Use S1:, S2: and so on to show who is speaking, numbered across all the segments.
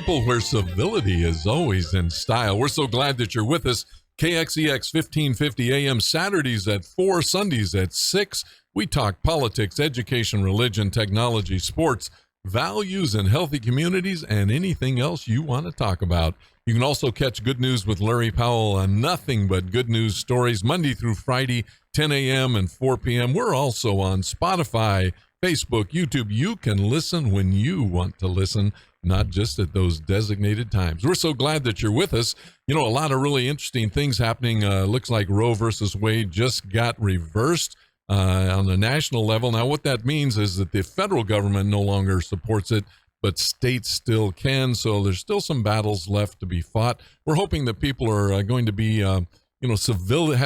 S1: People where civility is always in style. We're so glad that you're with us. KXEX 1550 AM, Saturdays at 4, Sundays at 6. We talk politics, education, religion, technology, sports, values, and healthy communities, and anything else you want to talk about. You can also catch Good News with Larry Powell on Nothing But Good News Stories, Monday through Friday, 10 a.m. and 4 p.m. We're also on Spotify, Facebook, YouTube. You can listen when you want to listen, not just at those designated times. We're so glad that you're with us. You know, a lot of really interesting things happening. Looks like Roe versus Wade just got reversed on the national level. Now, what that means is that the federal government no longer supports it, but states still can. So there's still some battles left to be fought. We're hoping that people are going to be, have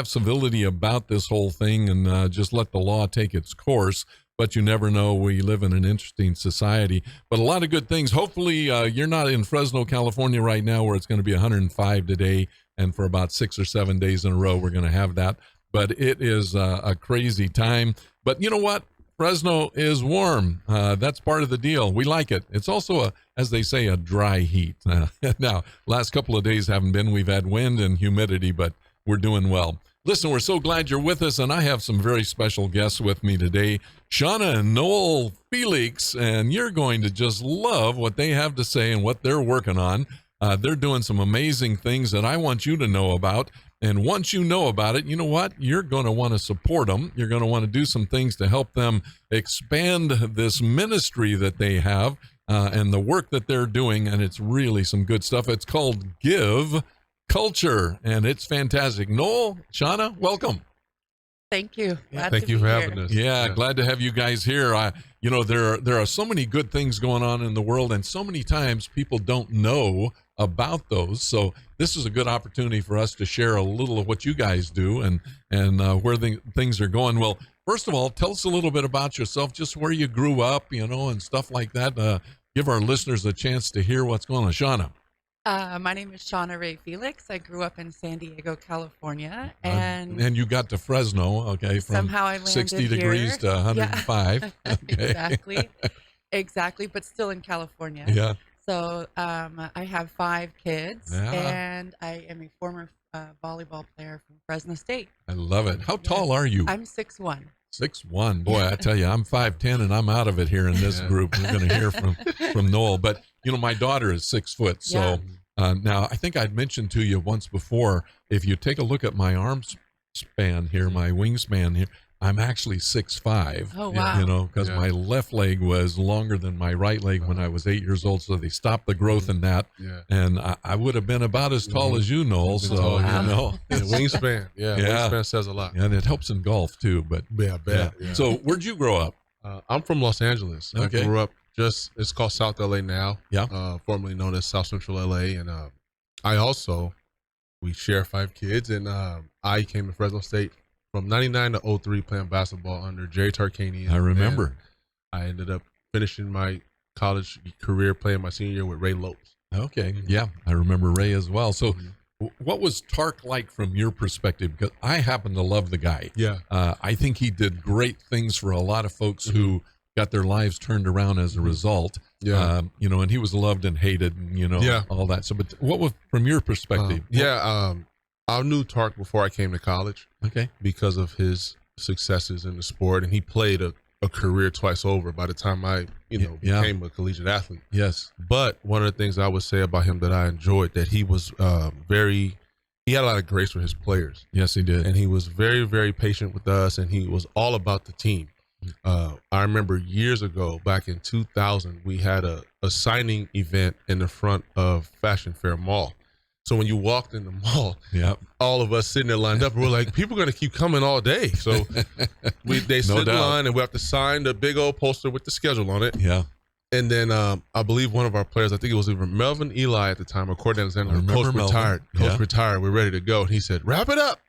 S1: civility about this whole thing and just let the law take its course. But you never know. We live in an interesting society. But a lot of good things. Hopefully, you're not in Fresno, California right now where it's going to be 105 today. And for about 6 or 7 days in a row, we're going to have that. But it is a crazy time. But you know what? Fresno is warm. That's part of the deal. We like it. It's also, as they say, a dry heat. Now, last couple of days haven't been. We've had wind and humidity, but we're doing well. Listen, we're so glad you're with us, and I have some very special guests with me today, Shawna and Noel Felix, and you're going to just love what they have to say and what they're working on. They're doing some amazing things that I want you to know about, and once you know about it, you know what? You're going to want to support them. You're going to want to do some things to help them expand this ministry that they have and the work that they're doing, and it's really some good stuff. It's called Give Culture, and it's fantastic. Noel, Shauna, welcome.
S2: Thank you.
S3: Thank you for having us.
S1: Yeah, glad to have you guys here. There are so many good things going on in the world, and so many times people don't know about those. So this is a good opportunity for us to share a little of what you guys do and where things are going. Well, first of all, tell us a little bit about yourself, just where you grew up, and stuff like that. Give our listeners a chance to hear what's going on. Shauna.
S2: My name is Shauna Ray Felix. I grew up in San Diego, California, and
S1: you got to Fresno, okay, from
S2: somehow I landed
S1: 60 degrees
S2: here.
S1: to 105.
S2: Yeah.
S1: Okay.
S2: Exactly, but still in California.
S1: Yeah.
S2: So I have 5 kids,
S1: Yeah.
S2: and I am a former volleyball player from Fresno State.
S1: I love it. How tall are you?
S2: I'm 6'1".
S1: 6'1". Boy, I tell you, I'm 5'10", and I'm out of it here in this group. We're going to hear from Noel. But, my daughter is 6 foot. So now I think I'd mentioned to you once before, if you take a look at my arm span here, my wingspan here, I'm actually 6'5".
S2: Oh, wow.
S1: Because my left leg was longer than my right leg when I was 8 years old. So they stopped the growth in that. Yeah. And I would have been about as tall as you, Noel. So,
S3: wingspan. Wingspan says a lot.
S1: And it helps in golf too. But
S3: yeah, bad. Yeah.
S1: So where'd you grow up?
S3: I'm from Los Angeles.
S1: Okay.
S3: I grew up it's called South LA now. Yeah. Formerly known as South Central LA. And we share 5 kids. And I came to Fresno State from 99 to 03 playing basketball under Jerry Tarkanian.
S1: I remember.
S3: I ended up finishing my college career playing my senior year with Ray Lopes.
S1: Okay. Yeah, I remember Ray as well. So what was Tark like from your perspective? Because I happen to love the guy.
S3: Yeah.
S1: I think he did great things for a lot of folks who got their lives turned around as a result. Yeah. And he was loved and hated and, all that. So, but what was from your perspective?
S3: I knew Tark before I came to college.
S1: Okay.
S3: Because of his successes in the sport, and he played a career twice over by the time I, became a collegiate athlete.
S1: Yes.
S3: But one of the things I would say about him that I enjoyed, that he was he had a lot of grace for his players.
S1: Yes, he did.
S3: And he was very, very patient with us, and he was all about the team. I remember years ago, back in 2000, we had a signing event in the front of Fashion Fair Mall. So when you walked in the mall, all of us sitting there lined up, we're like, people are going to keep coming all day. So they sit in line, and we have to sign the big old poster with the schedule on it.
S1: Yeah.
S3: And then I believe one of our players, I think it was either Melvin Eli at the time or Courtney Alexander, coach retired. Coach retired. We're ready to go. And he said, wrap it up.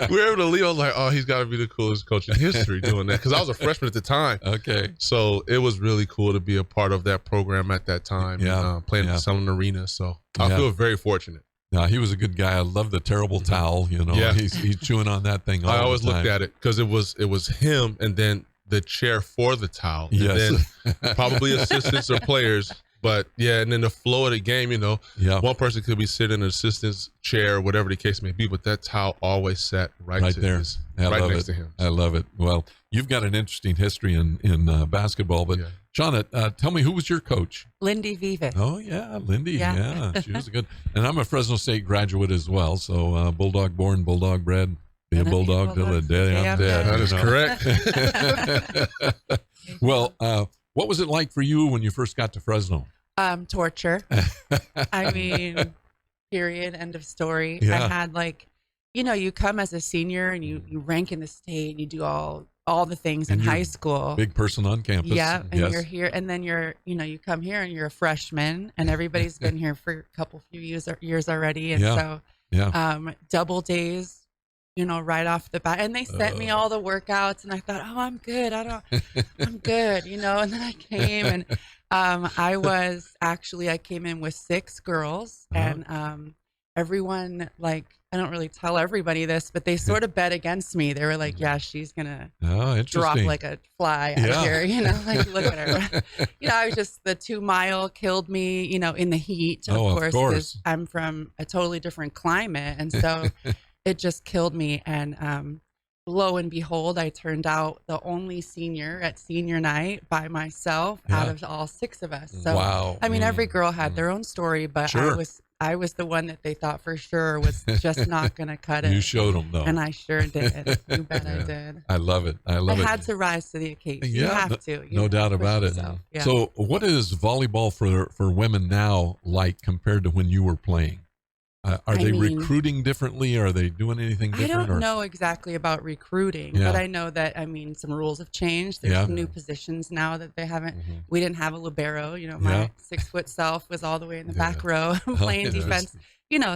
S3: we were able to leave. I was like, oh, he's got to be the coolest coach in history doing that. Because I was a freshman at the time.
S1: Okay.
S3: So it was really cool to be a part of that program at that time.
S1: Yeah.
S3: And, playing at Sumlin Arena. So I feel very fortunate.
S1: No, he was a good guy. I love the terrible towel. He's chewing on that thing all the time.
S3: I always looked at it because it was him, and then the chair for the towel.
S1: Yes.
S3: And then probably assistants or players But yeah, and then the flow of the game,
S1: Yeah.
S3: one person could be sitting in an assistant's chair, whatever the case may be, but that's how always sat right to
S1: there.
S3: right next to him.
S1: I love it. Well, you've got an interesting history in basketball, but
S3: Yeah.
S1: Shauna, tell me, who was your coach?
S2: Lindy Vivas.
S1: Oh yeah, Lindy.
S2: Yeah.
S1: Yeah, she was good. And I'm a Fresno State graduate as well, so Bulldog born, Bulldog bred. Be a
S2: Gonna be
S1: bulldog till the day I'm dead.
S3: That is
S1: correct. Well, what was it like for you when you first got to Fresno?
S2: Torture. I mean, period. End of story.
S1: Yeah.
S2: I had you come as a senior and you rank in the state and you do all the things
S1: And
S2: in
S1: you're
S2: high school.
S1: Big person on campus.
S2: Yeah, and
S1: Yes.
S2: you're here, and then you come here and you're a freshman, and everybody's been here for a few years already, and
S1: Yeah. Yeah.
S2: double days, right off the bat, and they sent me all the workouts, and I thought, oh, I'm good, I'm good, and then I came, and I came in with 6 girls, and everyone, I don't really tell everybody this, but they sort of bet against me. They were like, yeah, she's gonna drop like a fly out here, look at her. I was just, the 2 mile killed me, in the heat, of course, because I'm from a totally different climate, and so it just killed me. And lo and behold, I turned out the only senior at senior night by myself out of all 6 of us. So
S1: wow.
S2: I mean, every girl had their own story, but
S1: Sure.
S2: I was the one that they thought for sure was just not going to cut it.
S1: You showed them, though.
S2: And I sure did. You bet I did.
S1: I love it. I had
S2: to rise to the occasion.
S1: Yeah,
S2: you have to.
S1: No doubt about it.
S2: Yeah.
S1: So what is volleyball for women now like compared to when you were playing? Are they recruiting differently? Are they doing anything different?
S2: I don't know exactly about recruiting, but I know that, some rules have changed. There's some new positions now that they haven't. We didn't have a libero. My 6-foot self was all the way in the back row playing defense.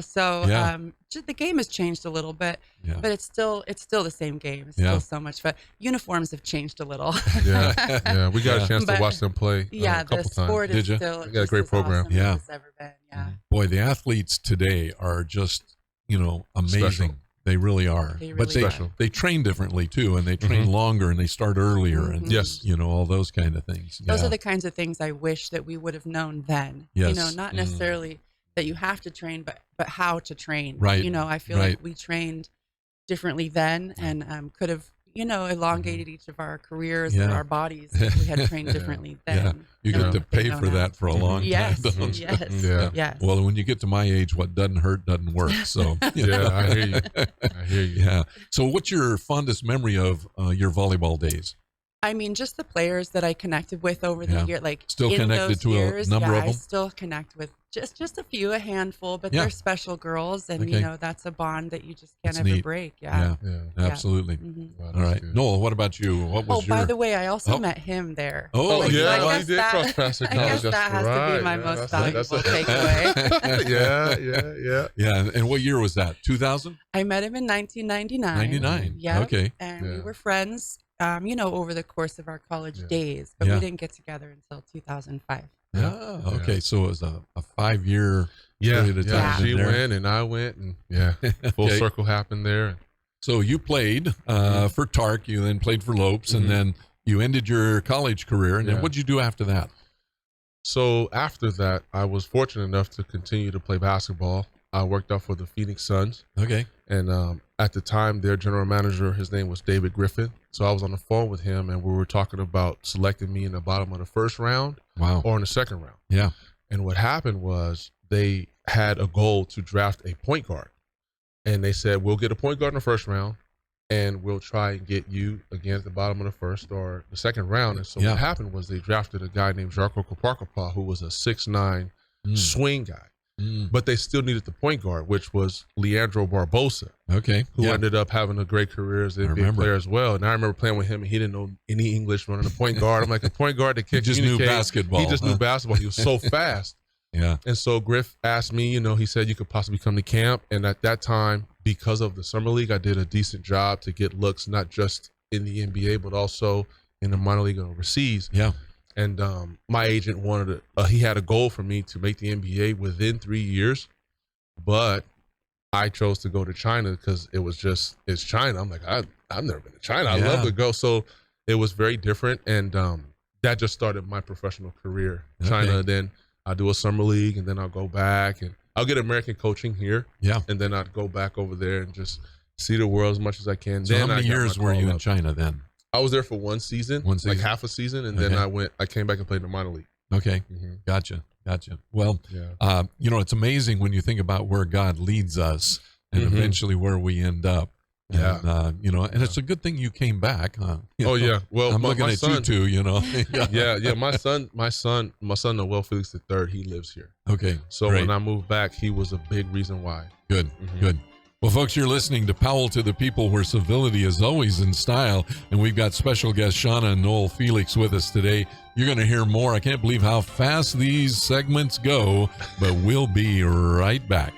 S2: So just the game has changed a little bit, but it's still the same game. It's still so much fun. Uniforms have changed a little.
S3: Yeah. We got a chance to watch them play.
S2: Yeah,
S3: a couple
S2: the sport
S3: times.
S2: is still
S3: got a great program.
S2: Awesome as it's ever been. Yeah.
S1: Boy, the athletes today are just amazing.
S3: Special.
S1: They really are.
S2: They
S1: But
S2: really are.
S1: they train differently too, and they train longer, and they start earlier, and
S3: Yes.
S1: all those kind of things.
S2: Those are the kinds of things I wish that we would have known then.
S1: Yes.
S2: Not necessarily that you have to train, but how to train.
S1: Right.
S2: I feel like we trained differently then, and could have, elongated each of our careers and our bodies if we had trained differently then.
S1: Yeah. You get to pay for that for a long
S2: Yes.
S1: time. don't you?
S2: Yes.
S1: Well, when you get to my age, what doesn't hurt doesn't work. So
S3: Yeah, I hear you.
S1: Yeah. So what's your fondest memory of your volleyball days?
S2: Just the players that I connected with over the year,
S1: Still
S2: in
S1: connected
S2: those
S1: to
S2: years,
S1: a number of them?
S2: I still connect with just a handful, but they're special girls, and
S1: Okay.
S2: that's a bond that you just can't
S1: That's
S2: ever
S1: neat.
S2: break.
S1: Yeah. Absolutely.
S3: Wow,
S1: All right.
S3: good.
S1: Noel, what about you? What was
S2: By the way, I also met him there. I
S3: you
S2: guess
S3: did cross paths at college.
S2: I guess that has to be my most valuable takeaway.
S3: Yeah.
S1: Yeah. And what year was that? 2000?
S2: I met him in 1999.
S1: 99.
S2: Yeah.
S1: Okay.
S2: And we were friends, over the course of our college days, but we didn't get together until 2005.
S1: Yeah. Okay. So it was a 5-year period of time.
S3: Yeah. She
S1: in there.
S3: went and I went, and full circle happened there.
S1: So you played for Tark, you then played for Lopes, and then you ended your college career. And then what'd you do after that?
S3: So after that, I was fortunate enough to continue to play basketball. I worked out for the Phoenix Suns.
S1: Okay.
S3: And at the time, their general manager, his name was David Griffin. So I was on the phone with him, and we were talking about selecting me in the bottom of the first round or in the second round.
S1: Yeah.
S3: And what happened was they had a goal to draft a point guard. And they said, we'll get a point guard in the first round, and we'll try and get you again at the bottom of the first or the second round. And so what happened was they drafted a guy named Jarko Koparkapa, who was a 6'9" swing guy. But they still needed the point guard, which was Leandro Barbosa, who ended up having a great career as an NBA player as well. And I remember playing with him, and he didn't know any English running a point guard. I'm like, a point guard that can't
S1: just knew basketball.
S3: He just knew basketball. He was so fast.
S1: Yeah.
S3: And so Griff asked me, he said you could possibly come to camp. And at that time, because of the summer league, I did a decent job to get looks, not just in the NBA, but also in the minor league and overseas.
S1: Yeah.
S3: And my agent wanted he had a goal for me to make the NBA within 3 years, but I chose to go to China because it's China. I'm like, I've never been to China. I love to go. So it was very different. And that just started my professional career. China. Then I'll do a summer league, and then I'll go back, and I'll get American coaching here.
S1: Yeah.
S3: And then I'd go back over there and just see the world as much as I can.
S1: So
S3: then
S1: how many years were you in China then?
S3: I was there for one season, like half a season, and then I came back and played in the minor league.
S1: Okay. Gotcha. Well, it's amazing when you think about where God leads us and eventually where we end up.
S3: Yeah.
S1: And it's a good thing you came back.
S3: Yeah. Well,
S1: I'm looking at you too,
S3: Yeah. My son, Noel Felix III, he lives here.
S1: Okay.
S3: So
S1: great.
S3: When I moved back, he was a big reason why.
S1: Good. Well, folks, you're listening to Powell to the People, where civility is always in style. And we've got special guests Shawna and Noel Felix with us today. You're going to hear more. I can't believe how fast these segments go, but we'll be right back.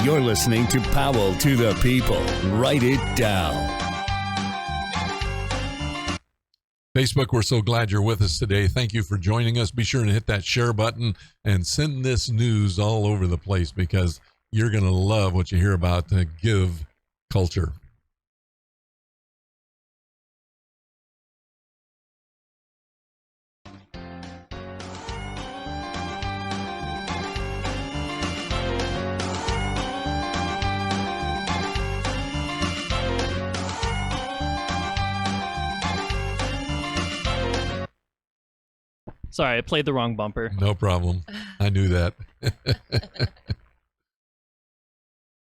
S4: You're listening to Powell to the People. Write it down.
S1: Facebook, we're so glad you're with us today. Thank you for joining us. Be sure to hit that share button and send this news all over the place, because you're going to love what you hear about the give culture.
S5: Sorry, I played the wrong bumper.
S1: No problem. I knew that.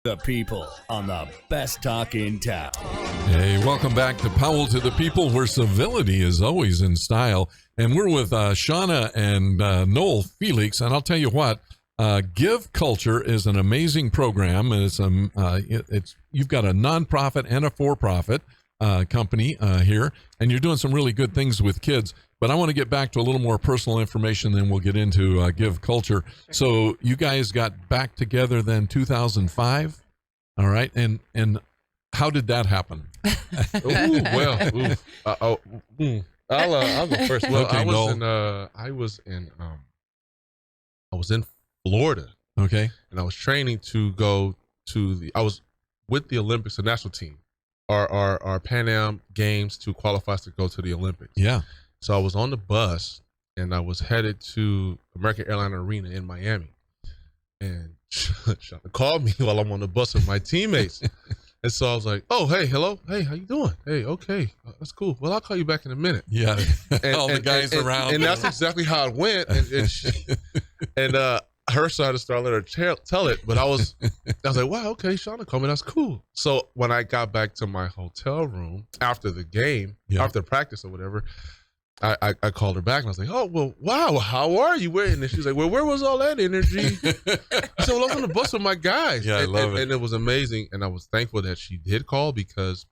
S4: The People on the best talk in town.
S1: Hey, welcome back to Powell to the People, where civility is always in style. And we're with Shauna and Noel Felix. And I'll tell you what, Give Culture is an amazing program. And it's you've got a nonprofit and a for-profit company here, and you're doing some really good things with kids. But I want to get back to a little more personal information, then we'll get into Give Culture. So you guys got back together then 2005, all right? And how did that happen?
S3: I'll go first. Well,
S1: Okay,
S3: I was in Florida.
S1: Okay.
S3: And I was training to go to I was with the Olympics, the national team, our Pan Am Games to qualify us to go to the Olympics.
S1: Yeah.
S3: So I was on the bus and I was headed to American Airlines Arena in Miami. And Shauna called me while I'm on the bus with my teammates. And so I was like, oh, hey, hello. Hey, how you doing? Hey, okay. That's cool. Well, I'll call you back in a minute.
S1: Yeah. All the guys around.
S3: And that's exactly how it went. And her side of Star let her tell it, but I was like, wow, okay, Shauna called me. That's cool. So when I got back to my hotel room after the game, after practice or whatever, I called her back and I was like, oh, well, wow, how are you? And she's like, well, where was all that energy? I said, well, I was on the bus with my guys.
S1: Yeah, I love it.
S3: And it was amazing. And I was thankful that she did call, because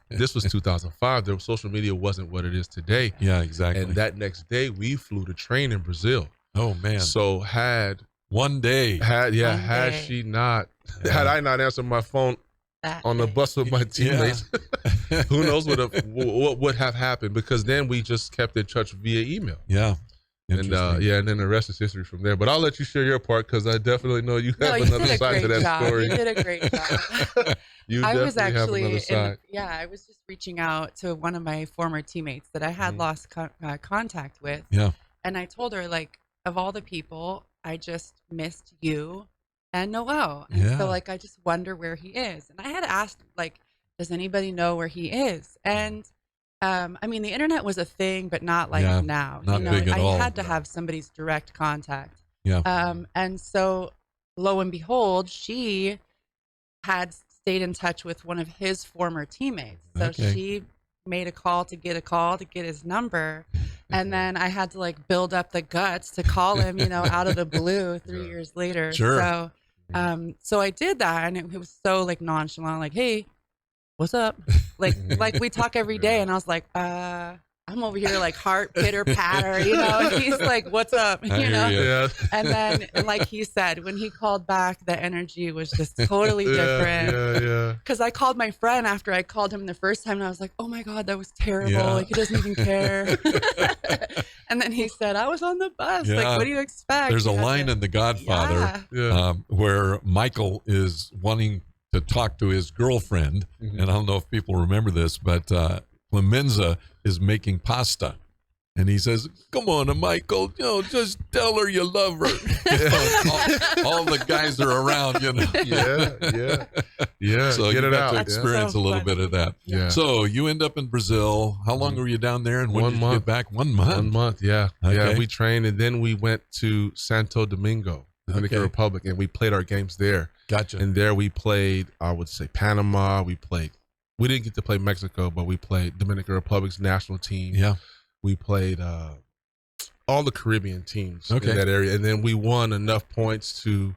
S3: this was 2005. Social media wasn't what it is today.
S1: Yeah, exactly.
S3: And that next day we flew to train in Brazil.
S1: Oh, man.
S3: So had she not, had I not answered my phone on the bus with my teammates, who knows what would have happened, because then we just kept in touch via email.
S1: Yeah.
S3: And and then the rest is history from there. But I'll let you share your part, because I definitely know you have another side to that story.
S2: You did a great job.
S3: I was actually
S2: I was just reaching out to one of my former teammates that I had lost contact with.
S1: Yeah.
S2: And I told her, like, of all the people, I just missed you and Noel. And so, like, I just wonder where he is. And I had asked, like, does anybody know where he is? And I mean, the internet was a thing, but not like now.
S1: Not big at all.
S2: I had to have somebody's direct contact.
S1: Yeah.
S2: And so, lo and behold, she had stayed in touch with one of his former teammates. So she made a call to get his number. And then I had to, like, build up the guts to call him, out of the blue 3 years later.
S1: Sure.
S2: So I did that, and it was so, like, nonchalant, like, hey, what's up? Like we talk every day. And I was like, I'm over here, like, heart pitter patter, and he's like, what's up?
S3: Yeah.
S2: And then, like he said, when he called back, the energy was just totally different.
S3: Yeah.
S2: Because I called my friend after I called him the first time, and I was like, oh my God, that was terrible. Like, he doesn't even care. And then he said, I was on the bus.
S1: Yeah.
S2: Like, what do you expect?
S1: There's a line in The Godfather where Michael is wanting to talk to his girlfriend. And I don't know if people remember this, but Clemenza is making pasta. And he says, "Come on, Michael, just tell her you love her." all the guys are around,
S3: Yeah.
S1: So
S3: get
S1: you
S3: it
S1: got
S3: out.
S1: to experience a little bit of that.
S3: Yeah.
S1: So you end up in Brazil. How long were you down there? And when did you get back? 1 month.
S3: 1 month. Yeah.
S1: Okay.
S3: Yeah. We trained, and then we went to Santo Domingo, Dominican Republic, and we played our games there.
S1: Gotcha.
S3: And there we played, I would say, Panama. We didn't get to play Mexico, but we played Dominican Republic's national team.
S1: Yeah.
S3: We played all the Caribbean teams in that area. And then we won enough points to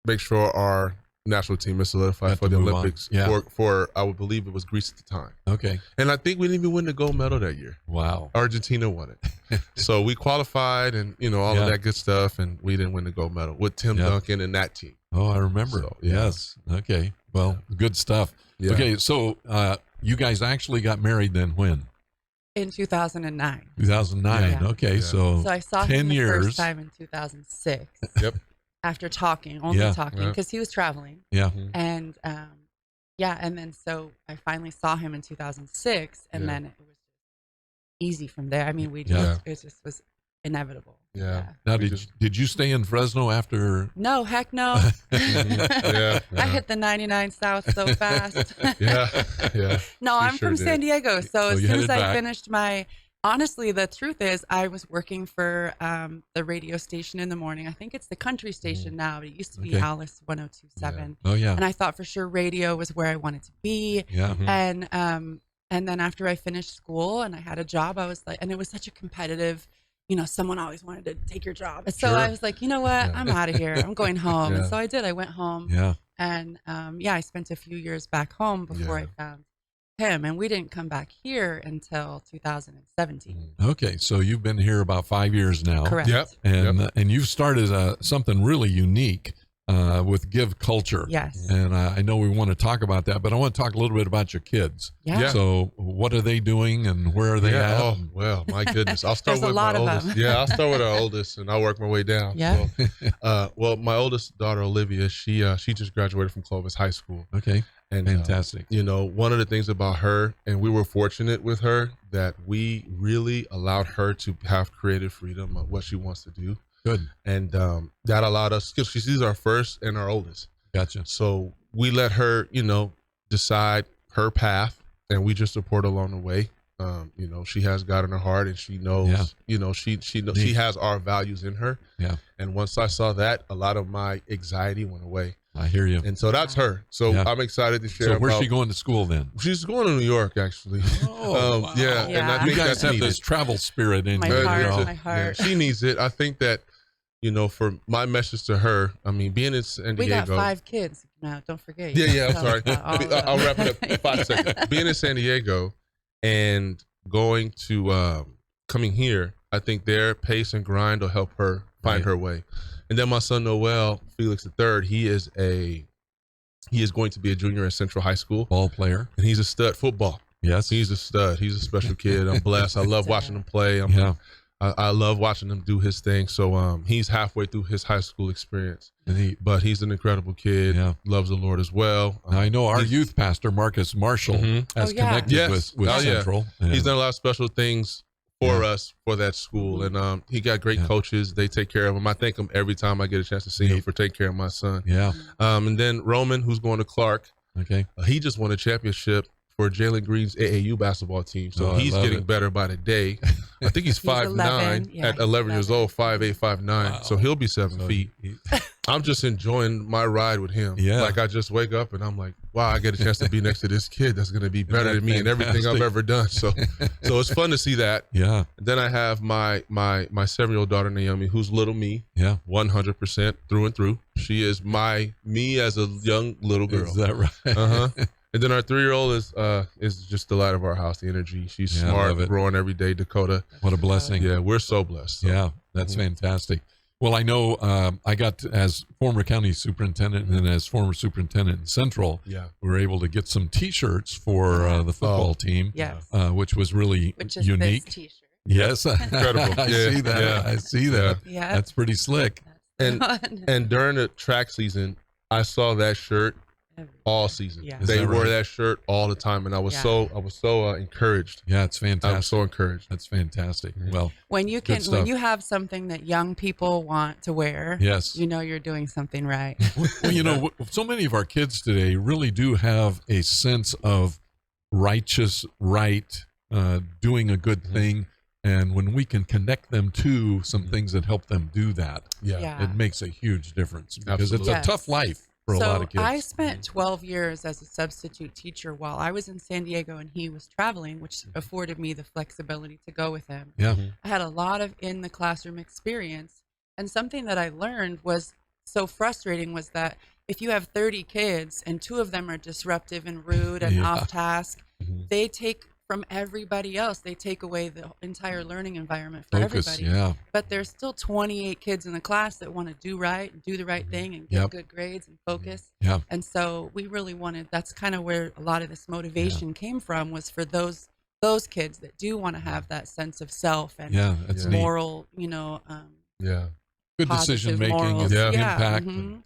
S3: make sure our national team is solidified for the Olympics for, I would believe it was Greece at the time.
S1: Okay.
S3: And I think we didn't even win the gold medal that year.
S1: Wow.
S3: Argentina won it. So we qualified and, all of that good stuff, and we didn't win the gold medal with Tim Duncan and that team.
S1: Oh, I remember.
S3: So,
S1: Yes. Okay. Well, good stuff.
S3: Yeah.
S1: Okay. So you guys actually got married then when?
S2: In 2009.
S1: 2009.
S2: Yeah.
S1: Okay.
S3: Yeah.
S1: So,
S2: So I saw
S1: 10
S2: him the
S1: years.
S2: first time in 2006.
S3: Yep.
S2: After talking, only talking, because he was traveling.
S1: Yeah.
S2: And and then so I finally saw him in 2006, and then it was easy from there. I mean, it just was inevitable.
S3: Yeah.
S1: Now, did you stay in Fresno after?
S2: No, heck no. I hit the 99 South so fast.
S3: Yeah.
S2: No, I'm from San Diego. So as
S1: you
S2: soon as I
S1: headed back.
S2: finished honestly, the truth is I was working for the radio station in the morning. I think it's the country station now, but it used to be Alice 102.7.
S1: Oh, yeah.
S2: And I thought for sure radio was where I wanted to be.
S1: Yeah.
S2: And then after I finished school and I had a job, I was like, and it was such a competitive, someone always wanted to take your job. So I was like, you know what? I'm out of here. I'm going home. And so I did. I went home.
S1: Yeah.
S2: And I spent a few years back home before I found him. And we didn't come back here until 2017.
S1: Okay. So you've been here about 5 years now.
S2: Correct.
S3: Yep.
S1: And you've started something really unique with Give Culture.
S2: Yes.
S1: And I know we want to talk about that, but I want to talk a little bit about your kids.
S2: Yeah.
S1: So what are they doing and where are they at?
S3: Oh, well, my goodness. I'll start
S2: There's
S3: with
S2: a lot
S3: my
S2: of
S3: oldest.
S2: them.
S3: Yeah, I'll start with our oldest, and I'll work my way down.
S2: Yeah.
S3: So, well, my oldest daughter, Olivia, she just graduated from Clovis High School.
S1: Okay.
S3: And
S1: fantastic.
S3: One of the things about her, and we were fortunate with her, that we really allowed her to have creative freedom of what she wants to do.
S1: Good.
S3: And that allowed us, because she's our first and our oldest.
S1: Gotcha.
S3: So we let her, decide her path, and we just support along the way. She has God in her heart, and she knows, she has our values in her.
S1: Yeah.
S3: And once I saw that, a lot of my anxiety went away.
S1: I hear you.
S3: And so that's her. So I'm excited to share.
S1: So where's she going to school then?
S3: She's going to New York, actually.
S1: Oh, wow.
S3: Yeah. And I
S1: You
S3: think
S1: guys
S3: that's
S1: have
S3: needed.
S1: this travel spirit in
S2: My
S1: you.
S2: heart.
S3: Yeah, she needs it. I think that, for my message to her, I mean, being in San Diego.
S2: We got 5 kids now. Don't forget.
S3: Yeah, I'm sorry.
S2: I'll
S3: I'll wrap it up in 5 seconds. Being in San Diego and going to coming here, I think their pace and grind will help her find her way. And then my son Noel, Felix III, he is going to be a junior at Central High School.
S1: Ball player.
S3: And he's a stud football.
S1: Yes.
S3: He's a stud. He's a special kid. I'm blessed. I love watching him play. I love watching him do his thing. So he's halfway through his high school experience. But he's an incredible kid. Yeah. Loves the Lord as well.
S1: Now, I know our youth pastor, Marcus Marshall, has connected with Central.
S3: Yeah. He's done a lot of special things for us for that school. And he got great coaches. They take care of him. I thank him every time I get a chance to see him for taking care of my son.
S1: Yeah.
S3: And then Roman, who's going to Clark.
S1: Okay.
S3: He just won a championship for Jalen Green's AAU basketball team. So he's getting better by the day. I think he's 5'9", at 11 years old, 5'8", 5'9". Wow. So he'll be 7 feet. I'm just enjoying my ride with him.
S1: Yeah.
S3: Like I just wake up and I'm like, wow, I get a chance to be next to this kid that's going to be better than me in everything I've ever done. So it's fun to see that.
S1: Yeah.
S3: And then I have my 7-year-old daughter, Naomi, who's little me.
S1: Yeah.
S3: 100% through and through. She is me as a young little girl.
S1: Is that right?
S3: Uh-huh. And then our 3-year-old is just the light of our house, the energy. She's smart, growing every day, Dakota.
S1: What a blessing.
S3: Yeah, we're so blessed. So.
S1: Yeah, that's fantastic. Well, I know I got to, as former county superintendent and then as former superintendent in Central, we were able to get some T-shirts for the football team, which was really unique.
S2: This T-shirt.
S1: Yes.
S3: Incredible.
S1: I see that.
S3: Yeah.
S1: I see that.
S2: Yeah.
S1: That's pretty slick.
S3: And during the track season, I saw that shirt all season.
S2: Yeah.
S3: They
S1: that
S3: wore
S1: right?
S3: that shirt all the time, and I was so encouraged.
S1: Yeah, it's fantastic.
S3: I was so encouraged.
S1: That's fantastic. Well,
S2: when you have something that young people want to wear,
S1: yes,
S2: you know you're doing something right.
S1: Well, you know, so many of our kids today really do have a sense of righteous right, doing a good thing. And when we can connect them to some things that help them do that, it makes a huge difference because it's a tough life for a lot of kids.
S2: I spent 12 years as a substitute teacher while I was in San Diego and he was traveling, which afforded me the flexibility to go with him.
S1: Yeah.
S2: I had a lot of in the classroom experience. And something that I learned was so frustrating was that if you have 30 kids and 2 of them are disruptive and rude and off task, they take from everybody else. They take away the entire learning environment for everybody.
S1: Yeah.
S2: But there's still 28 kids in the class that want to do right and do the right thing and get good grades and focus.
S1: Yeah.
S2: And so we really wanted, that's kind of where a lot of this motivation came from, was for those kids that do want to have that sense of self and moral, you know,
S1: good decision making and impact. And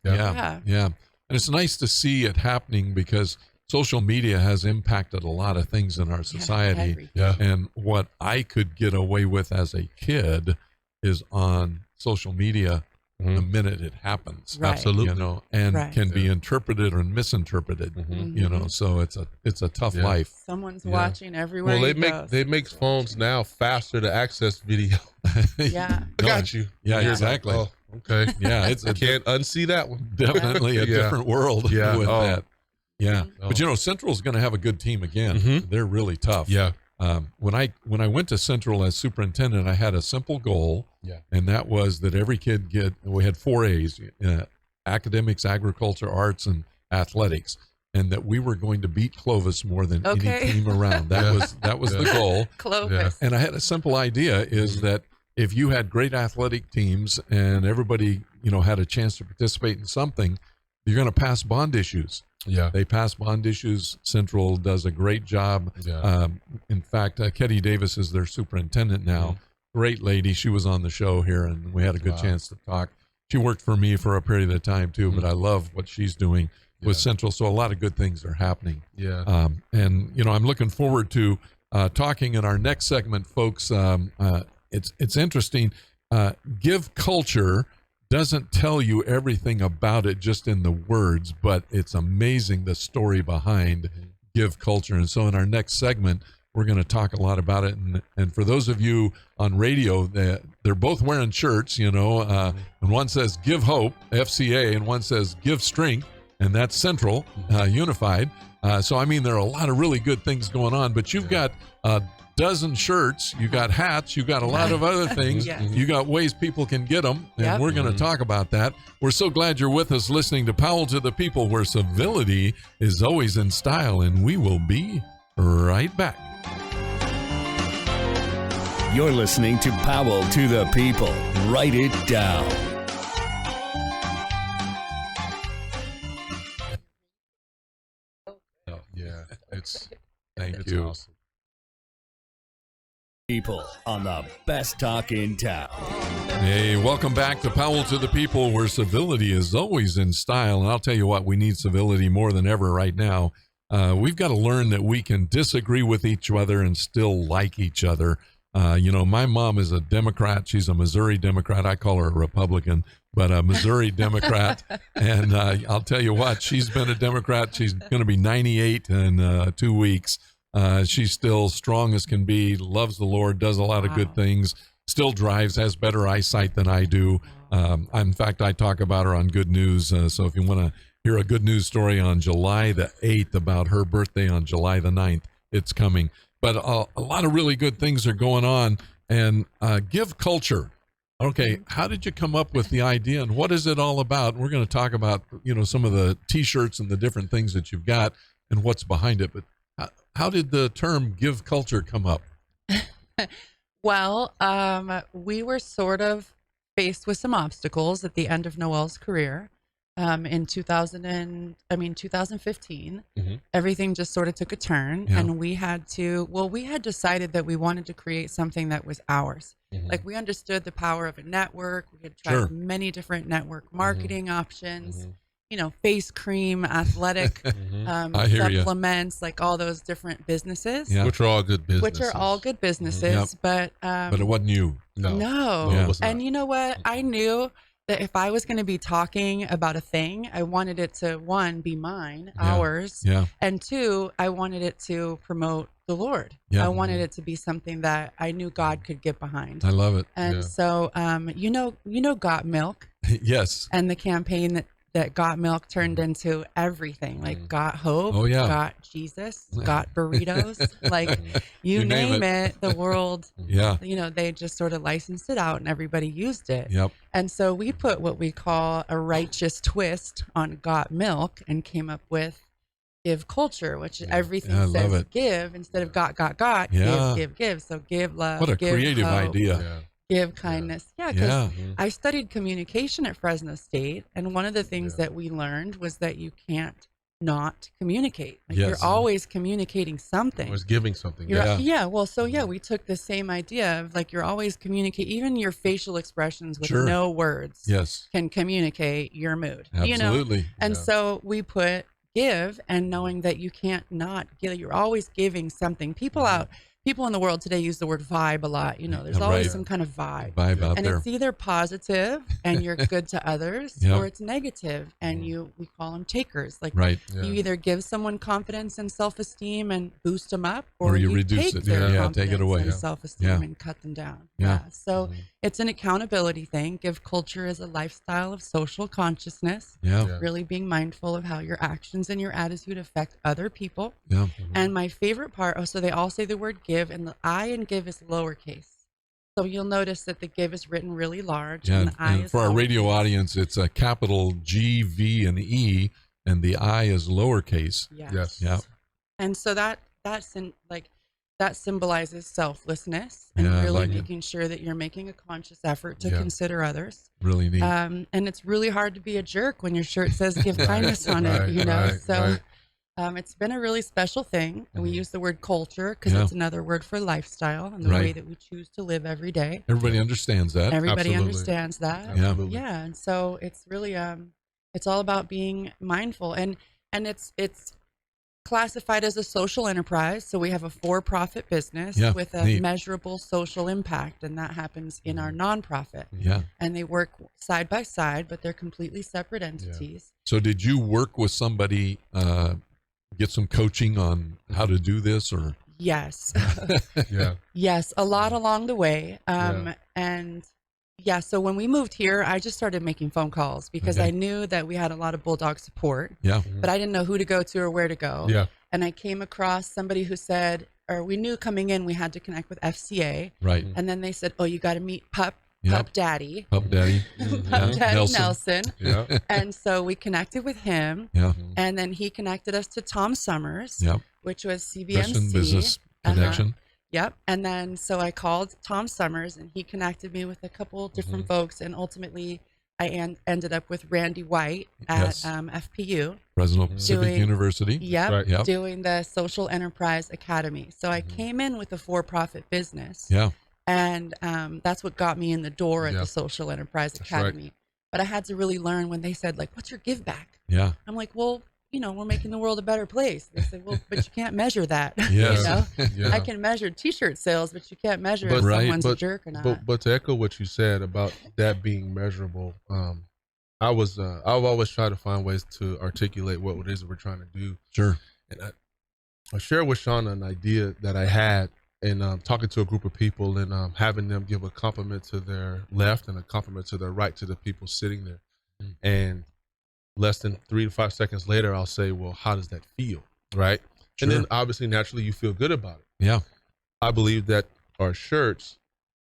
S1: it's nice to see it happening because social media has impacted a lot of things in our society. And what I could get away with as a kid is on social media the minute it happens.
S3: Absolutely.
S1: You know, and can be interpreted or misinterpreted. You know, so it's a tough life.
S2: Someone's watching everywhere.
S3: Well, they make phones now faster to access video. I got you.
S1: Yeah, exactly.
S3: Like, okay.
S1: Yeah, it's
S3: I can't unsee that one.
S1: Definitely a different world with that. Yeah,
S3: Oh.
S1: but you know, Central's going to have a good team again. They're really tough.
S3: Yeah.
S1: When I went to Central as superintendent, I had a simple goal, and that was that every kid we had 4 A's: academics, agriculture, arts, and athletics, and that we were going to beat Clovis more than any team around. That was the goal.
S2: Clovis.
S1: And I had a simple idea: is that if you had great athletic teams and everybody, you know, had a chance to participate in something, you're going to pass bond issues. They pass bond issues. Central does a great job. In fact, Ketty Davis is their superintendent now. Great lady. She was on the show here, and we had a good chance to talk. She worked for me for a period of time too, but I love what she's doing with Central. So a lot of good things are happening. And you know, I'm looking forward to talking in our next segment, folks. It's interesting. Give culture doesn't tell you everything about it just in the words, but it's amazing the story behind Give Culture. And so in our next segment, we're going to talk a lot about it. And for those of you on radio, they're both wearing shirts, you know, and one says Give Hope, FCA, and one says Give Strength, and that's Central, Unified. So, I mean, there are a lot of really good things going on, but you've got dozen shirts, you got hats, you got a lot of other things. You got ways people can get them, and we're going to talk about that. We're so glad you're with us listening to Powell to the People, where civility is always in style, and we will be right back.
S4: You're listening to Powell to the People. Write it down.
S1: Thank you.
S3: Awesome.
S4: People on the best talk in town.
S1: Hey, welcome back to Powell to the People, where civility is always in style. And I'll tell you what, we need civility more than ever right now. We've got to learn that we can disagree with each other and still like each other. You know, my mom is a Democrat. She's a Missouri Democrat. I call her a Republican, but a Missouri Democrat. And I'll tell you what, she's been a Democrat. She's going to be 98 in 2 weeks. She's still strong as can be, loves the Lord, does a lot of good things, still drives, has better eyesight than I do. In fact, I talk about her on Good News. So if you want to hear a good news story on July the 8th about her birthday on July the 9th, it's coming. But a lot of really good things are going on. And Give Culture. Okay, how did you come up with the idea, and what is it all about? We're going to talk about, you know, some of the T-shirts and the different things that you've got and what's behind it. But how did the term Give Culture come up?
S2: Well, we were sort of faced with some obstacles at the end of Noel's career. In 2015, everything just sort of took a turn, and we had decided that we wanted to create something that was ours. Like, we understood the power of a network. We had tried many different network marketing options, face cream, athletic supplements, like all those different businesses.
S3: Yeah. Which are all good businesses.
S2: But
S1: it wasn't you.
S2: No.
S3: It was not.
S2: And you know what? I knew that if I was going to be talking about a thing, I wanted it to, one, be mine, ours, and two, I wanted it to promote the Lord. I wanted it to be something that I knew God could get behind.
S1: I love it.
S2: And so, you know, Got Milk.
S1: Yes.
S2: And the campaign that Got Milk turned into everything, like Got Hope, Got Jesus, Got Burritos, like you name it, the world, they just sort of licensed it out and everybody used it.
S1: Yep.
S2: And so we put what we call a righteous twist on Got Milk and came up with Give Culture, which everything says give instead of got, give. So give love.
S1: What a
S2: give
S1: creative
S2: hope,
S1: idea.
S2: Give kindness. Because I studied communication at Fresno State. And one of the things that we learned was that you can't not communicate. Like you're always communicating something.
S3: Always giving something.
S2: We took the same idea of like you're always communicating, even your facial expressions with no words can communicate your mood.
S1: Absolutely.
S2: And so we put give, and knowing that you can't not give, you're always giving something. People in the world today use the word vibe a lot. There's always some kind of vibe
S1: out
S2: and
S1: there.
S2: It's either positive and you're good to others, or it's negative and we call them takers. Like you either give someone confidence and self-esteem and boost them up, or you reduce take their confidence
S1: take it away.
S2: and self-esteem and cut them down. So it's an accountability thing. Give Culture is a lifestyle of social consciousness. Really being mindful of how your actions and your attitude affect other people. And my favorite part, so they all say the word give, and the I in give is lowercase. So you'll notice that the give is written really large, and the I is
S1: for our
S2: lowercase.
S1: radio audience, it's a capital G, V, and E, and the I is lowercase.
S2: Yes. And so that symbolizes selflessness and really making sure that you're making a conscious effort to consider others.
S1: Really neat.
S2: And it's really hard to be a jerk when your shirt says give kindness on it, it's been a really special thing. And we use the word culture because it's another word for lifestyle and the way that we choose to live every day.
S1: Everybody understands that.
S2: Everybody understands that.
S3: Absolutely.
S2: Yeah. And so it's really, it's all about being mindful, and it's classified as a social enterprise. So we have a for-profit business with a measurable social impact, and that happens in our nonprofit. And they work side by side, but they're completely separate entities.
S1: So did you work with somebody, get some coaching on how to do this, or?
S2: Yes. Yes, a lot along the way. So when we moved here, I just started making phone calls because I knew that we had a lot of Bulldog support. But I didn't know who to go to or where to go. And I came across somebody who said, or we knew coming in we had to connect with FCA. And then they said, you got to meet Pup Daddy.
S1: Pup Daddy
S2: Nelson. And so we connected with him. And then he connected us to Tom Summers, which was CBMC.
S1: Business Connection.
S2: And then so I called Tom Summers, and he connected me with a couple different folks, and ultimately I ended up with Randy White at FPU,
S1: Fresno Pacific University.
S2: Doing the Social Enterprise Academy. So I came in with a for-profit business. And that's what got me in the door at the Social Enterprise Academy. But I had to really learn when they said, like, what's your give back? I'm like, well, we're making the world a better place. They said, well, but you can't measure that. I can measure T-shirt sales, but you can't measure if someone's a jerk or not.
S3: But to echo what you said about that being measurable, I've always tried to find ways to articulate what it is that we're trying to do. And I shared with Shauna an idea that I had, and talking to a group of people and having them give a compliment to their left and a compliment to their right to the people sitting there. And less than 3 to 5 seconds later, I'll say, well, how does that feel? Right. And then obviously, naturally, you feel good about it. I believe that our shirts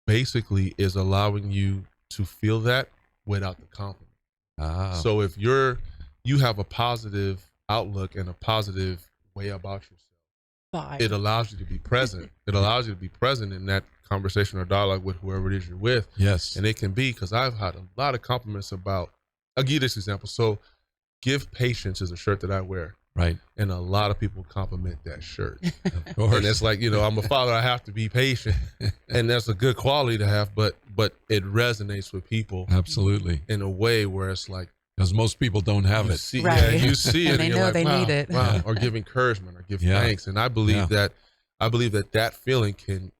S3: basically is allowing you to feel that without the compliment. So if you have a positive outlook and a positive way about yourself, it allows you to be present. It allows you to be present in that conversation or dialogue with whoever it is you're with. And it can be, because I've had a lot of compliments about, I'll give you this example. So Give Patience is a shirt that I wear. And a lot of people compliment that shirt.
S1: Of course.
S3: And it's like, I'm a father, I have to be patient. And that's a good quality to have, but it resonates with people.
S1: Absolutely.
S3: In a way where it's like,
S1: because most people don't have it.
S3: See,
S2: Right.
S3: Yeah, you see it,
S2: And they
S3: you're
S2: know
S3: like,
S2: they
S3: wow,
S2: need it.
S3: wow, or give encouragement, or give thanks, and I believe that feeling can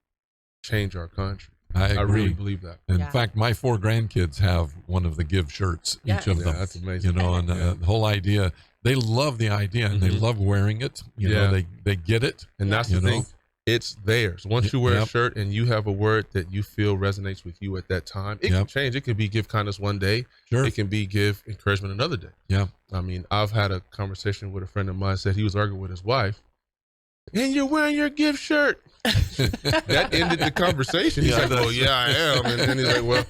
S3: change our country.
S1: I agree.
S3: really believe that.
S1: In fact, my 4 grandkids have one of the Give shirts, each of them.
S3: That's amazing.
S1: You know, and the whole idea, they love the idea, and they love wearing it. You know, they get it.
S3: And that's the thing. It's theirs. Once you wear a shirt and you have a word that you feel resonates with you at that time, it can change. It can be give kindness one day.
S1: Sure.
S3: It can be give encouragement another day.
S1: Yeah.
S3: I mean, I've had a conversation with a friend of mine, said he was arguing with his wife, and you're wearing your Give shirt. That ended the conversation. He's like, well, yeah, I am. And then he's like, well,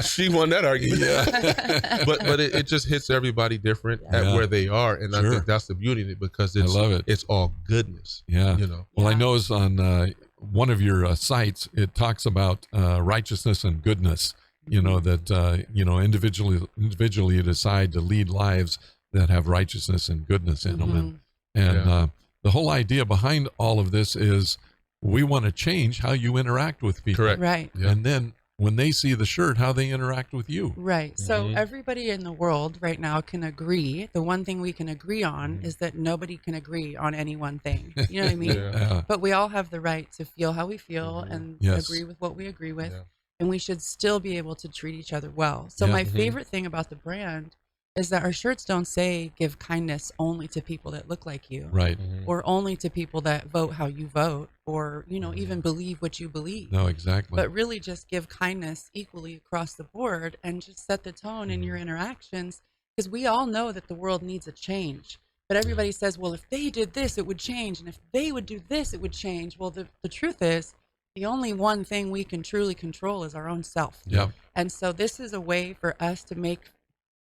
S3: she won that argument. Yeah. but it just hits everybody different at where they are. And I think that's the beauty of it, because
S1: I love it.
S3: It's all goodness.
S1: Yeah.
S3: You know.
S1: Well, I know it's on one of your sites, it talks about righteousness and goodness, you know, that, you know, individually you decide to lead lives that have righteousness and goodness in them. And the whole idea behind all of this is we want to change how you interact with people.
S3: Correct.
S2: Right.
S3: Yeah.
S1: And then when they see the shirt, how they interact with you.
S2: Right. So everybody in the world right now can agree. The one thing we can agree on is that nobody can agree on any one thing. You know what I mean? But we all have the right to feel how we feel and agree with what we agree with. And we should still be able to treat each other well. So my favorite thing about the brand is that our shirts don't say give kindness only to people that look like you.
S1: Right.
S2: Or only to people that vote how you vote, or, you know, even believe what you believe.
S1: No, exactly.
S2: But really just give kindness equally across the board and just set the tone in your interactions, because we all know that the world needs a change. But everybody says, well, if they did this, it would change. And if they would do this, it would change. Well, the truth is, the only one thing we can truly control is our own self.
S1: Yeah.
S2: And so this is a way for us to make,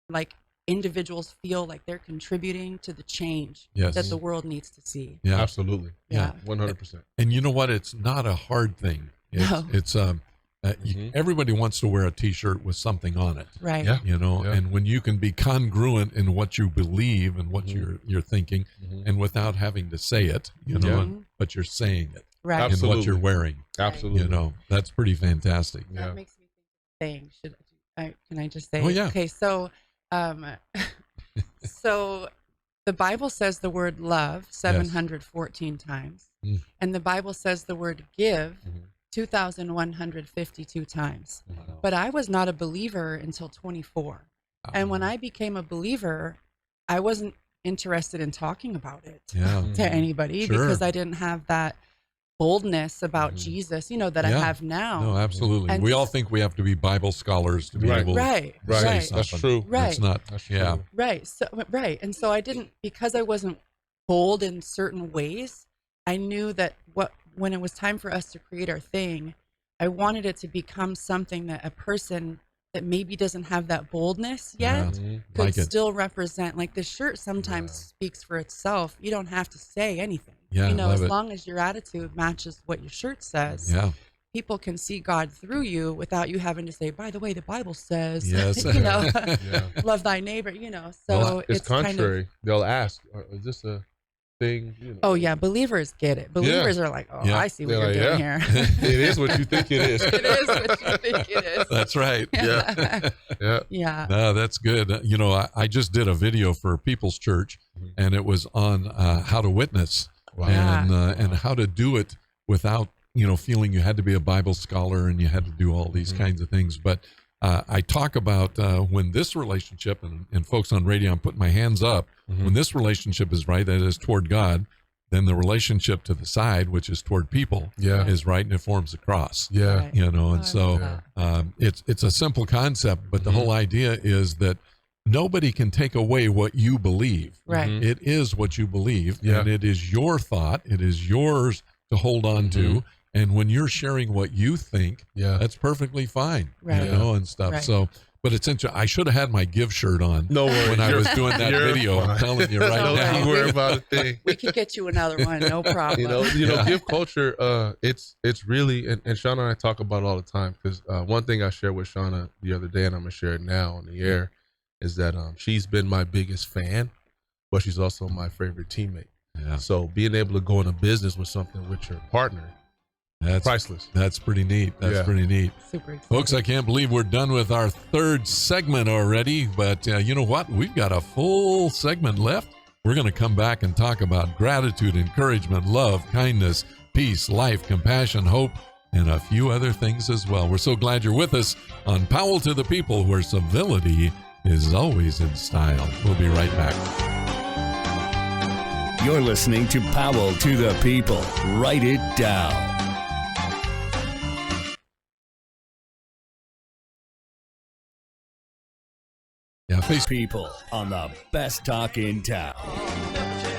S2: like, individuals feel like they're contributing to the change that the world needs to see.
S1: Yeah,
S3: absolutely.
S2: Yeah.
S3: 100%.
S1: And you know what? It's not a hard thing. It's everybody wants to wear a T-shirt with something on it.
S2: Right.
S3: Yeah.
S1: You know, and when you can be congruent in what you believe and what you're thinking, and without having to say it, you know, but you're saying it
S2: right.
S1: in what you're wearing.
S3: Absolutely.
S1: You know, that's pretty fantastic.
S2: That makes me think of a thing. Can I just say?
S1: Oh, yeah.
S2: Okay, so so the Bible says the word love 714 times, and the Bible says the word give 2,152 times. But I was not a believer until 24. And when I became a believer, I wasn't interested in talking about it to anybody because I didn't have that boldness about Jesus, you know, that I have now.
S1: No, absolutely.
S2: And
S1: we all think we have to be Bible scholars to be able to say something.
S3: That's true.
S1: That's not.
S3: That's true.
S1: Yeah.
S2: Right. So and so I didn't, because I wasn't bold in certain ways. I knew that when it was time for us to create our thing, I wanted it to become something that a person that maybe doesn't have that boldness yet could still represent. Like the shirt sometimes speaks for itself. You don't have to say anything.
S1: Yeah,
S2: you know, as long as your attitude matches what your shirt says.
S1: Yeah.
S2: People can see God through you without you having to say, by the way, the Bible says,
S1: yes.
S2: you know, love thy neighbor, you know. So
S3: well, it's contrary.
S2: Kind of,
S3: they'll ask, is this a thing? You know?
S2: Oh, yeah. Believers get it. Believers are like, oh, I see what you're doing here.
S3: It is what you think it is.
S2: It is what you think it is.
S1: That's right.
S3: Yeah.
S2: Yeah.
S1: No, that's good. You know, I just did a video for People's Church, and it was on how to witness. Wow. And how to do it without, you know, feeling you had to be a Bible scholar and you had to do all these kinds of things. But I talk about when this relationship, and folks on radio, I'm putting my hands up, when this relationship is right, that is toward God, then the relationship to the side, which is toward people, is right, and it forms a cross.
S3: Yeah.
S2: Right.
S1: You know, and so it's a simple concept, but the whole idea is that nobody can take away what you believe.
S2: Right.
S1: It is what you believe, and it is your thought. It is yours to hold on to. And when you're sharing what you think, that's perfectly fine.
S2: Right.
S1: You know, and stuff.
S2: Right.
S1: So, but it's interesting. I should have had my Give shirt on when I was doing that video. I'm telling you right now.
S3: Don't worry about a thing.
S2: We could get you another one, no problem.
S3: You know, Give culture. It's really, and Shauna and I talk about it all the time, because one thing I shared with Shauna the other day, and I'm gonna share it now on the air, is that she's been my biggest fan, but she's also my favorite teammate.
S1: Yeah.
S3: So being able to go into business with something with your partner,
S1: That's
S3: priceless.
S1: That's pretty neat. That's pretty neat.
S2: Super excited.
S1: Folks, I can't believe we're done with our third segment already, but you know what? We've got a full segment left. We're going to come back and talk about gratitude, encouragement, love, kindness, peace, life, compassion, hope, and a few other things as well. We're so glad you're with us on Powell to the People, where civility is always in style. We'll be right back.
S4: You're listening to Powell to the People. Write it down.
S1: Yeah,
S4: People on the best talk in town.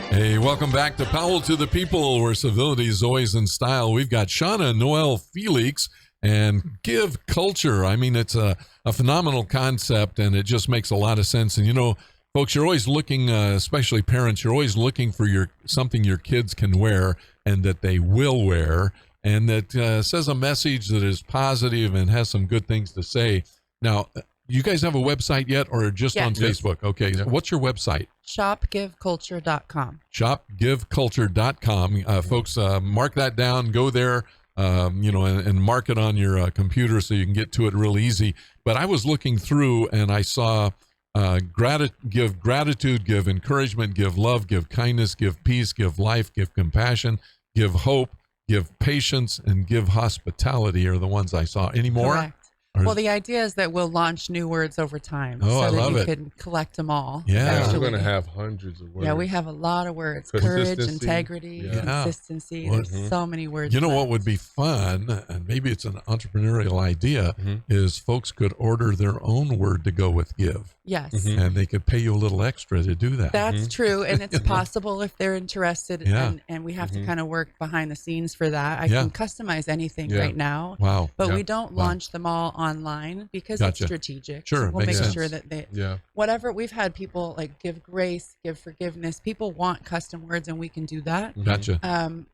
S1: Hey, welcome back to Powell to the People, where civility is always in style. We've got Shawna, Noel, Felix, and Give Culture. I mean, it's a phenomenal concept, and it just makes a lot of sense. And, you know, folks, you're always looking, especially parents, you're always looking for something your kids can wear and that they will wear, and that says a message that is positive and has some good things to say. Now, you guys have a website yet, or just on Facebook? Okay. Yeah. What's your website?
S2: Shopgiveculture.com.
S1: Shopgiveculture.com. Folks, mark that down. Go there, and mark it on your computer so you can get to it real easy. But I was looking through and I saw give gratitude, give encouragement, give love, give kindness, give peace, give life, give compassion, give hope, give patience, and give hospitality are the ones I saw. Any more?
S2: Correct. Well, the idea is that we'll launch new words over time
S1: I love
S2: that you
S1: it.
S2: can collect them all.
S1: Yeah.
S3: We're going to have hundreds of words.
S2: Yeah, we have a lot of words. Courage, integrity, consistency. There's so many words.
S1: You know what would be fun, and maybe it's an entrepreneurial idea, is folks could order their own word to go with give.
S2: Yes.
S1: And they could pay you a little extra to do that.
S2: That's true. And it's possible if they're interested. And we have to kind of work behind the scenes for that. I can customize anything right now.
S1: Wow.
S2: But we don't launch them all online because it's strategic.
S1: Sure.
S2: So we'll make
S1: sense.
S2: sure that they, whatever, we've had people like give grace, give forgiveness. People want custom words and we can do that.
S1: Gotcha.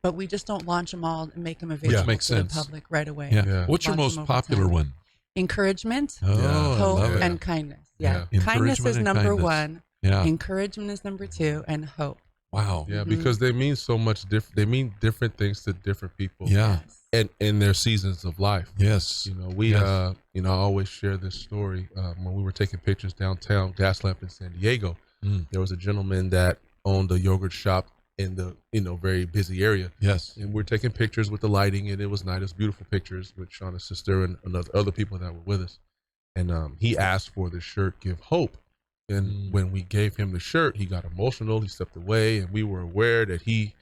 S2: But we just don't launch them all and make them available to the public right away.
S1: Yeah. What's your most popular one?
S2: Encouragement, hope, and kindness. Yeah. Kindness is number one. Yeah. Encouragement is number two, and hope.
S1: Wow.
S3: Yeah, because they mean so much different. They mean different things to different people.
S1: Yeah.
S3: And in their seasons of life.
S1: Yes.
S3: You know, we, I always share this story. When we were taking pictures downtown Gaslamp in San Diego, there was a gentleman that owned a yogurt shop in the, very busy area.
S1: Yes.
S3: And we're taking pictures with the lighting, and it was nice. It was beautiful pictures with Shawna's sister and other people that were with us. And he asked for the shirt, Give Hope. And when we gave him the shirt, he got emotional. He stepped away, and we were aware that his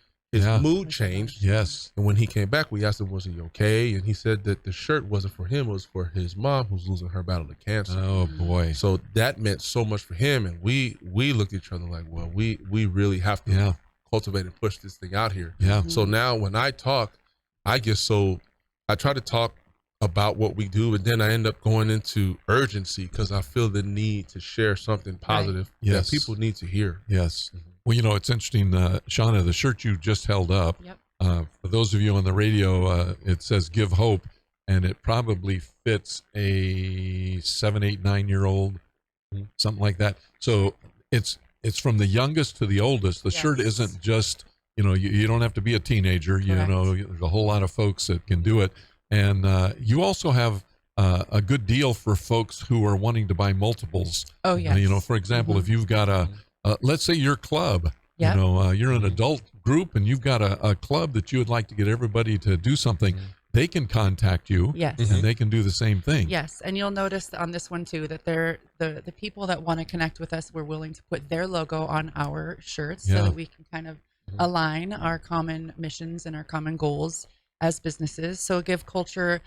S3: mood changed.
S1: Yes.
S3: And when he came back, we asked him, was he okay? And he said that the shirt wasn't for him. It was for his mom, who's losing her battle to cancer.
S1: Oh, boy.
S3: So that meant so much for him. And we looked at each other like, well, we really have to cultivate and push this thing out here.
S1: Yeah.
S3: So now when I talk, I try to talk about what we do, and then I end up going into urgency because I feel the need to share something positive that people need to hear.
S1: Yes. Well, it's interesting, Shauna, the shirt you just held up, for those of you on the radio, it says Give Hope, and it probably fits a 7, 8, 9-year-old, something like that. So it's from the youngest to the oldest. The shirt isn't just, you don't have to be a teenager.
S2: Correct.
S1: There's a whole lot of folks that can do it. And you also have a good deal for folks who are wanting to buy multiples.
S2: Oh, yes.
S1: For example, if you've got let's say your club, you're an adult group and you've got a club that you would like to get everybody to do something, they can contact you.
S2: Yes.
S1: And they can do the same thing.
S2: Yes. And you'll notice on this one too, that they're the people that want to connect with us, we're willing to put their logo on our shirts so that we can kind of align our common missions and our common goals as businesses. So Give Culture,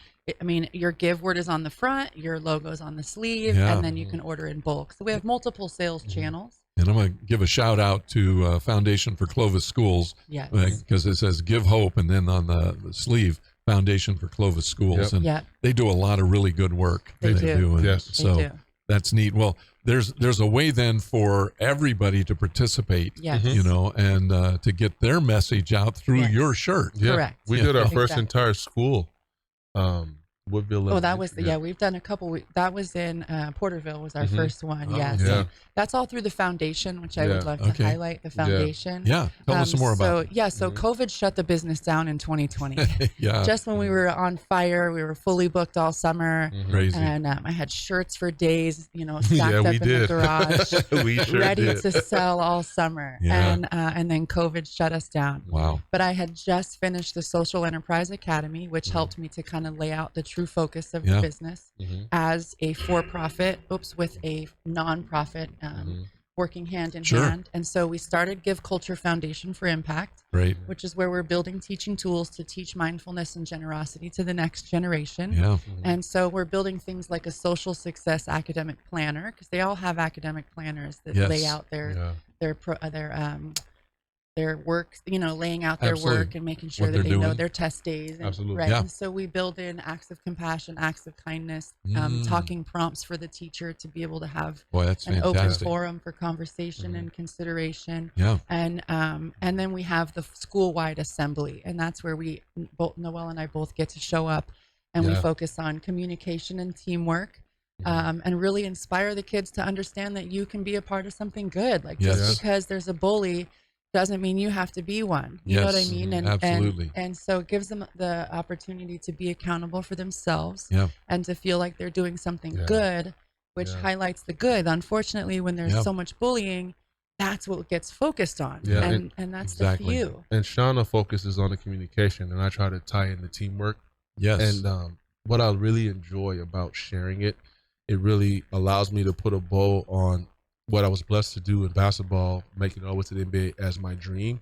S2: your give word is on the front, your logo is on the sleeve, and then you can order in bulk. So we have multiple sales channels.
S1: And I'm going to give a shout out to Foundation for Clovis Schools, because it says Give Hope, and then on the sleeve, Foundation for Clovis Schools. And they do a lot of really good work.
S2: They do.
S1: And so that's neat. Well, there's a way then for everybody to participate, and to get their message out through your shirt.
S3: Yeah.
S2: Correct.
S3: We did our first entire school Woodville.
S2: Oh, that was we've done a couple. That was in Porterville was our first one.
S3: Oh,
S2: Yes.
S3: yeah.
S2: That's all through the foundation, which I would love to highlight the foundation.
S1: Yeah. Tell us some more about it.
S2: So COVID shut the business down in 2020.
S1: Yeah.
S2: Just when we were on fire, we were fully booked all summer.
S1: Crazy.
S2: And I had shirts for days, stacked up in the garage,
S3: we sure
S2: ready
S3: did.
S2: to sell all summer.
S1: Yeah.
S2: And then COVID shut us down.
S1: Wow.
S2: But I had just finished the Social Enterprise Academy, which helped me to kind of lay out the true focus of the business as a for-profit, with a nonprofit, working hand in hand. And so we started Give Culture Foundation for Impact, which is where we're building teaching tools to teach mindfulness and generosity to the next generation.
S1: Yeah.
S2: And so we're building things like a social success academic planner, because they all have academic planners that lay out their work, laying out their work and making sure that they know their test days. And, right. Yeah. And so we build in acts of compassion, acts of kindness, talking prompts for the teacher to be able to have an open forum for conversation and consideration.
S1: Yeah.
S2: And then we have the school-wide assembly, and that's where Noel and I both get to show up, and we focus on communication and teamwork. And really inspire the kids to understand that you can be a part of something good. Like just because there's a bully doesn't mean you have to be one. You know what I mean? And
S1: absolutely.
S2: And so it gives them the opportunity to be accountable for themselves and to feel like they're doing something good, which highlights the good. Unfortunately, when there's so much bullying, that's what gets focused on. And that's the few.
S3: And Shauna focuses on the communication, and I try to tie in the teamwork.
S1: Yes.
S3: And what I really enjoy about sharing it really allows me to put a bow on what I was blessed to do in basketball, making it over to the NBA as my dream.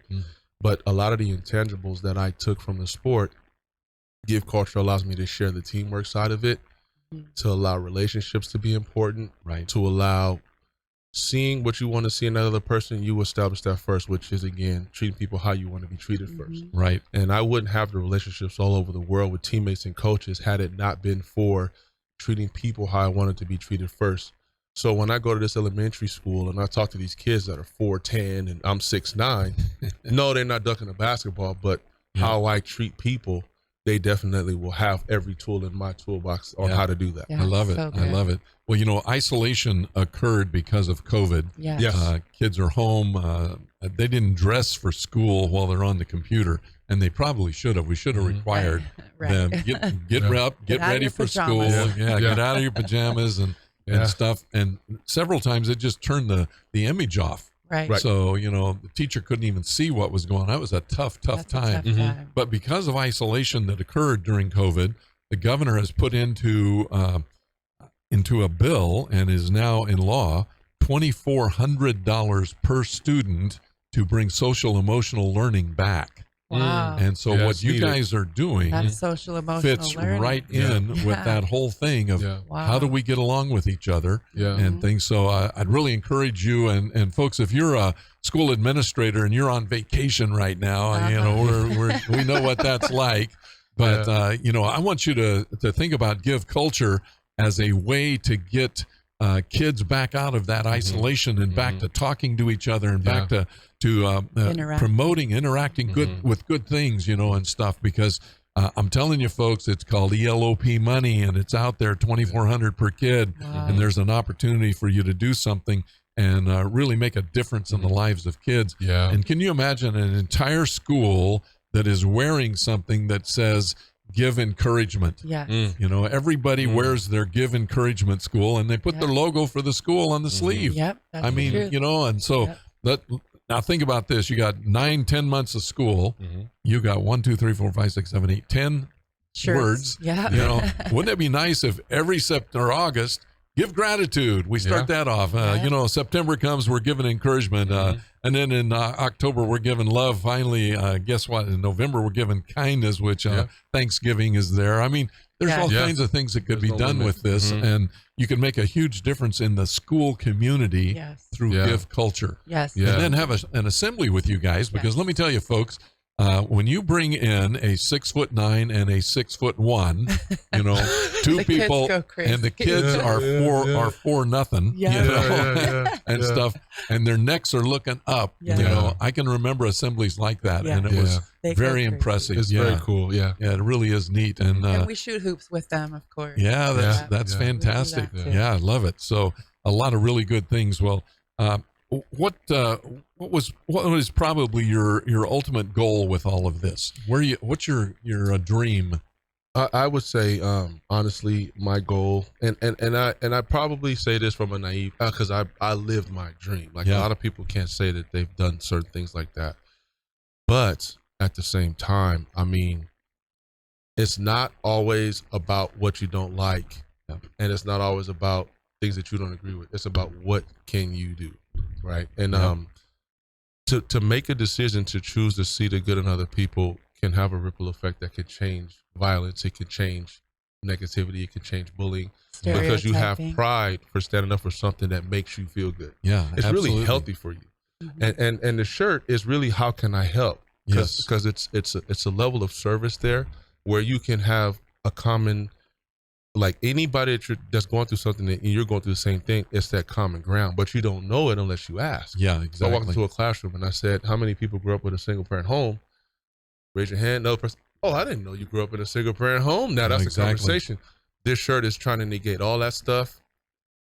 S3: But a lot of the intangibles that I took from the sport, Give Culture allows me to share the teamwork side of it, to allow relationships to be important, to allow seeing what you want to see in another person, you establish that first, which is, again, treating people how you want to be treated first.
S1: Right.
S3: And I wouldn't have the relationships all over the world with teammates and coaches had it not been for treating people how I wanted to be treated first. So when I go to this elementary school and I talk to these kids that are 4'10" and I'm 6'9", no, they're not ducking a basketball, but how I treat people, they definitely will have every tool in my toolbox on how to do that.
S1: I love it.
S2: So
S1: I love it. Well, isolation occurred because of COVID. Kids are home. They didn't dress for school while they're on the computer, and they probably should have. We should have required them get ready for school. Get out of your pajamas and stuff. And several times it just turned the image off. Right. So, the teacher couldn't even see what was going on. That was a tough time. But because of isolation that occurred during COVID, the governor has put into a bill and is now in law, $2,400 per student to bring social emotional learning back.
S2: Wow.
S1: And so what you guys are doing
S2: that's social emotional
S1: fits
S2: learning.
S1: right in with that whole thing of how do we get along with each other and things. So I'd really encourage you and folks, if you're a school administrator and you're on vacation right now, we know what that's like. But I want you to think about Give Culture as a way to get kids back out of that isolation and back to talking to each other and back to promoting, interacting with good things, and stuff. Because I'm telling you, folks, it's called ELOP money, and it's out there, $2,400 per kid, and there's an opportunity for you to do something and really make a difference in the lives of kids. And can you imagine an entire school that is wearing something that says Give Encouragement? Everybody wears their Give Encouragement school, and they put their logo for the school on the sleeve.
S2: That's true.
S1: And so now think about this. You got 9-10 months of school. You got 1, 2, 3, 4, 5, 6, 7, 8, 10 words. Wouldn't it be nice if every September or August, give gratitude? We start that off. September comes, we're giving encouragement. And then in October, we're giving love. Finally, guess what? In November, we're giving kindness, which Thanksgiving is there. I mean, there's all kinds of things that could be done with this. And you can make a huge difference in the school community through Give Culture. And then have an assembly with you guys, because let me tell you, folks, when you bring in a 6'9" and a 6'1", you know, two
S2: The
S1: people,
S2: kids go crazy.
S1: and the kids are four nothing,
S2: Yeah.
S1: you know, and stuff, and their necks are looking up.
S2: Yeah.
S1: You know, I can remember assemblies like that, and it was
S2: They go
S1: very
S2: crazy.
S1: impressive.
S3: It's very cool. Yeah.
S1: Yeah, it really is neat, and
S2: we shoot hoops with them, of course.
S1: yeah, that's
S3: Yeah.
S1: fantastic.
S2: We do that, too.
S1: Yeah, I love it. So a lot of really good things. Well, what was probably your ultimate goal with all of this? What's your dream?
S3: I would say, honestly, my goal, and I probably say this from a naive, because I lived my dream. Like a lot of people can't say that they've done certain things like that, but at the same time, I mean, it's not always about what you don't like, and it's not always about things that you don't agree with. It's about what can you do, right? And to make a decision to choose to see the good in other people can have a ripple effect that could change violence. It could change negativity. It could change bullying, because you have pride for standing up for something that makes you feel good.
S1: Yeah,
S3: it's
S1: absolutely.
S3: really healthy for you. Mm-hmm. And the shirt is really, how can I help? Because it's a level of service there where you can have a common, like anybody that's going through something and you're going through the same thing, it's that common ground, but you don't know it unless you ask.
S1: Yeah, exactly.
S3: So I walked into a classroom and I said, how many people grew up with a single parent home? Raise your hand. Another person, oh, I didn't know you grew up in a single parent home. Now that's a conversation. This shirt is trying to negate all that stuff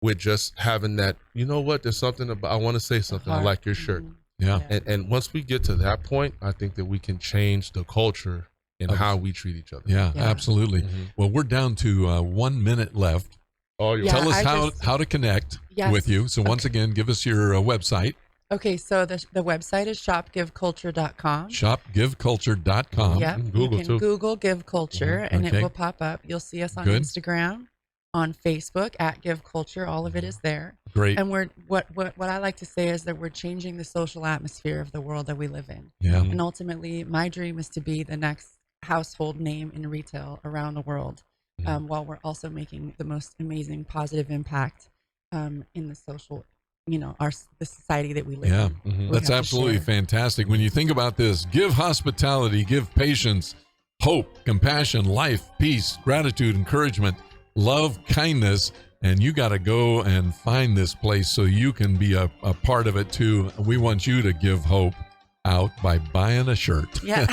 S3: with just having that, you know what, there's something about, I want to say something, I like your shirt.
S1: Yeah.
S3: And once we get to that point, I think that we can change the culture and how we treat each other.
S1: Yeah, absolutely. Mm-hmm. Well, we're down to 1 minute left.
S3: Oh, you're
S1: Tell us how to connect with you. So once again, give us your website.
S2: Okay, so the website is shopgiveculture.com.
S1: Shopgiveculture.com.
S2: Yeah, you can Google Give Culture, and it will pop up. You'll see us on Instagram, on Facebook at Give Culture. All of it is there.
S1: Great.
S2: And what I like to say is that we're changing the social atmosphere of the world that we live in.
S1: Yeah.
S2: And ultimately, my dream is to be the next household name in retail around the world, while we're also making the most amazing positive impact in the social, the society that we live in.
S1: Mm-hmm. That's absolutely fantastic. When you think about this, give hospitality, give patience, hope, compassion, life, peace, gratitude, encouragement, love, kindness, and you got to go and find this place so you can be a part of it too. We want you to give hope out by buying a shirt.
S2: Yeah.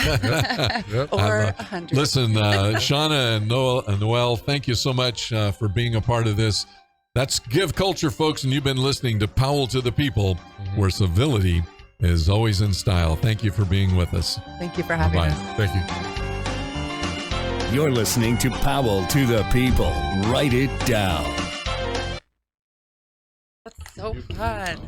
S2: Or 100.
S1: Listen, Shauna and Noel, thank you so much for being a part of this. That's Give Culture, folks, and you've been listening to Powell to the People, where civility is always in style. Thank you for being with us.
S2: Thank you for having us.
S3: Thank
S4: you. You're listening to Powell to the People. Write it down.
S2: That's so fun.